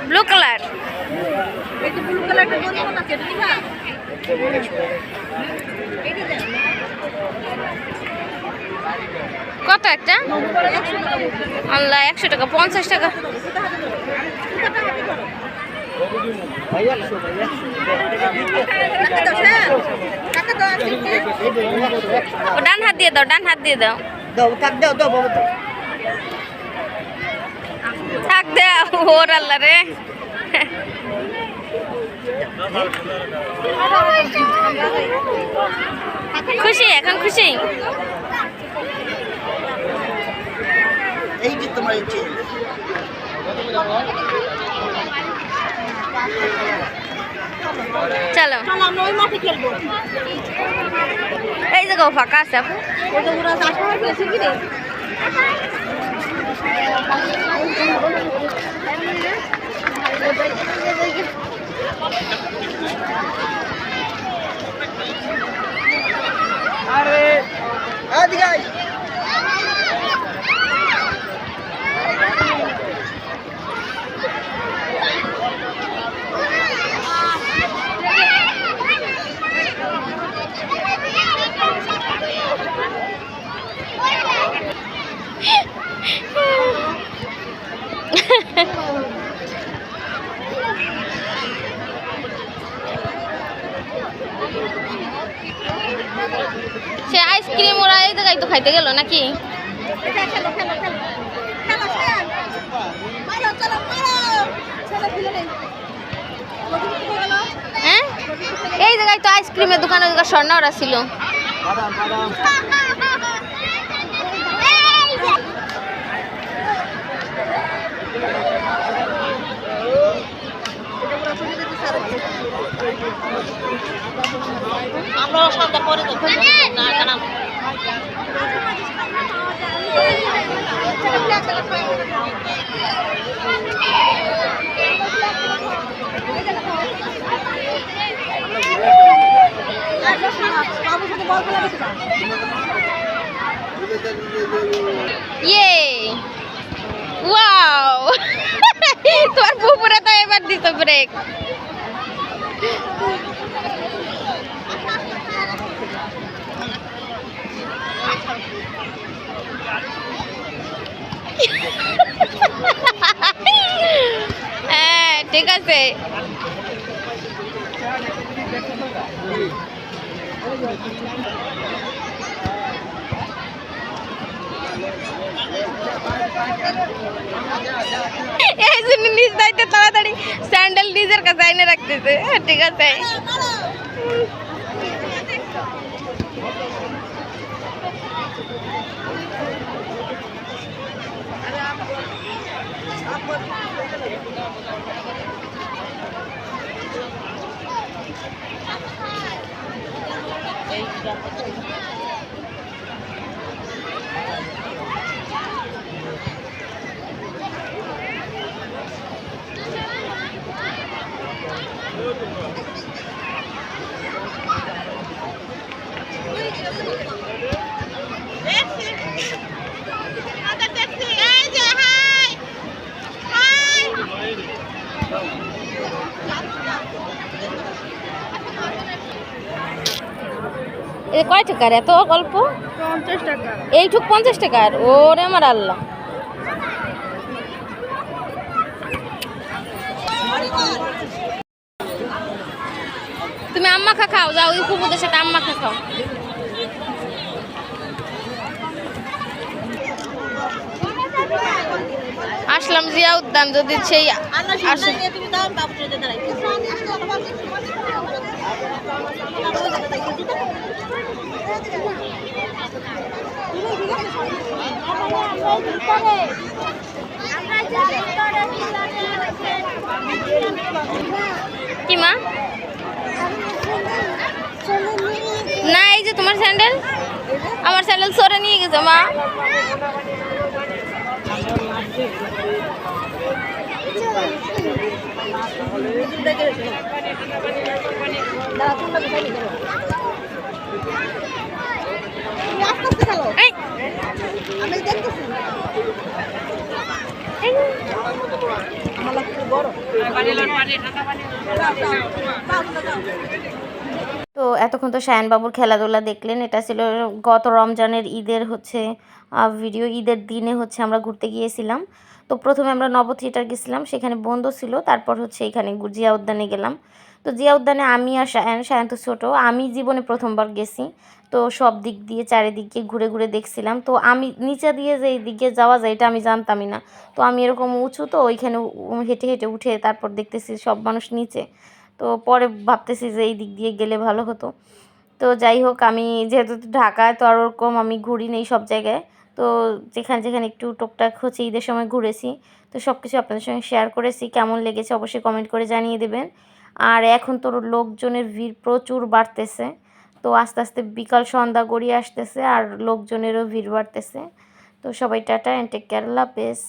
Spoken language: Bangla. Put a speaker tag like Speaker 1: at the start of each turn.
Speaker 1: Blue colour. কত একটা? আল্লাহ, 100 টাকা, 50 টাকা। ডান হাত দিয়ে দাও, ডান হাত দিয়ে দাও। থাক দাও। ওর আল্লাহ রে। খুশি এখন? খুশি?
Speaker 2: এই যে তোমার
Speaker 1: চলো
Speaker 2: আমরা ওই মাঠে খেলবো।
Speaker 1: এই জায়গাও ফাঁকা আছে আপু।
Speaker 2: আরে আদিকে
Speaker 1: সে আইসক্রিম ওরা এই জায়গায় তো খাইতে গেল নাকি? হ্যাঁ, এই জায়গায় তো আইসক্রিমের দোকানে স্বর্ণ ওরা ছিল।
Speaker 2: আমরা সন্ধ্যা পরে
Speaker 1: ইয়ে ওয়াও। তোমার পুকুরে তো এবার দিত ব্রেক। হ্যাঁ ঠিক আছে। এই জন্য নিজ দায়িত্বে তাড়াতাড়ি স্যান্ডেল নিজের কাছে এনে রাখতেছে। ঠিক আছে। কয় টাকার এত অল্প?
Speaker 2: 50 টাকা।
Speaker 1: এইটুক 50 টাকার? ওরে আমার আল্লাহ। তুমি আম্মা খাও, যাও ওই ফুপুদের সাথে আম্মা খাও। আসলাম জিয়া উদ্যান, যদি সেই আসে কি মা? না, এই যে তোমার স্যান্ডেল, আমার স্যান্ডেল সরে নিয়ে গেছে মা।
Speaker 2: আমার লাগছে বড়
Speaker 3: তো এতক্ষণ তো শায়ান বাবুর খেলাধুলা দেখলেন। এটা ছিল গত রমজানের ঈদের হচ্ছে ভিডিও। ঈদের দিনে হচ্ছে আমরা ঘুরতে গিয়েছিলাম। তো প্রথমে আমরা নব থিয়েটার গেছিলাম, সেখানে বন্ধ ছিল। তারপর হচ্ছে এখানে জিয়া উদ্যানে গেলাম। তো জিয়া উদ্যানে আমি আর শায়ান তো ছোটো, আমি জীবনে প্রথমবার গেছি। তো সব দিক দিয়ে চারিদিকে ঘুরে ঘুরে দেখছিলাম। তো আমি নিচে দিয়ে যে এই দিকে যাওয়া যায় এটা আমি জানতামই না। তো আমি এরকম উঁচু, তো ওইখানে হেঁটে হেঁটে উঠে তারপর দেখতেছি সব মানুষ নিচে। তো পরে ভাবতেছি যে এই দিক দিয়ে গেলে ভালো হতো। তো যাই হোক, আমি যেহেতু ঢাকায় তো আর ওরকম আমি ঘুরি নেই সব জায়গায়। তো যেখানে যেখানে একটু টুকটাক হচ্ছে ঈদের সময় ঘুরেছি, তো সব কিছু আপনাদের সঙ্গে শেয়ার করেছি। কেমন লেগেছে অবশ্যই কমেন্ট করে জানিয়ে দেবেন। আর এখন তো লোকজনের ভিড় প্রচুর বাড়তেছে। তো আস্তে আস্তে বিকাল সন্ধ্যা গড়িয়ে আসতেছে আর লোকজনেরও ভিড় বাড়তেছে। তো সবাই টাটা অ্যান্ড টেক কেয়ার, আল্লাহ হাফেজ।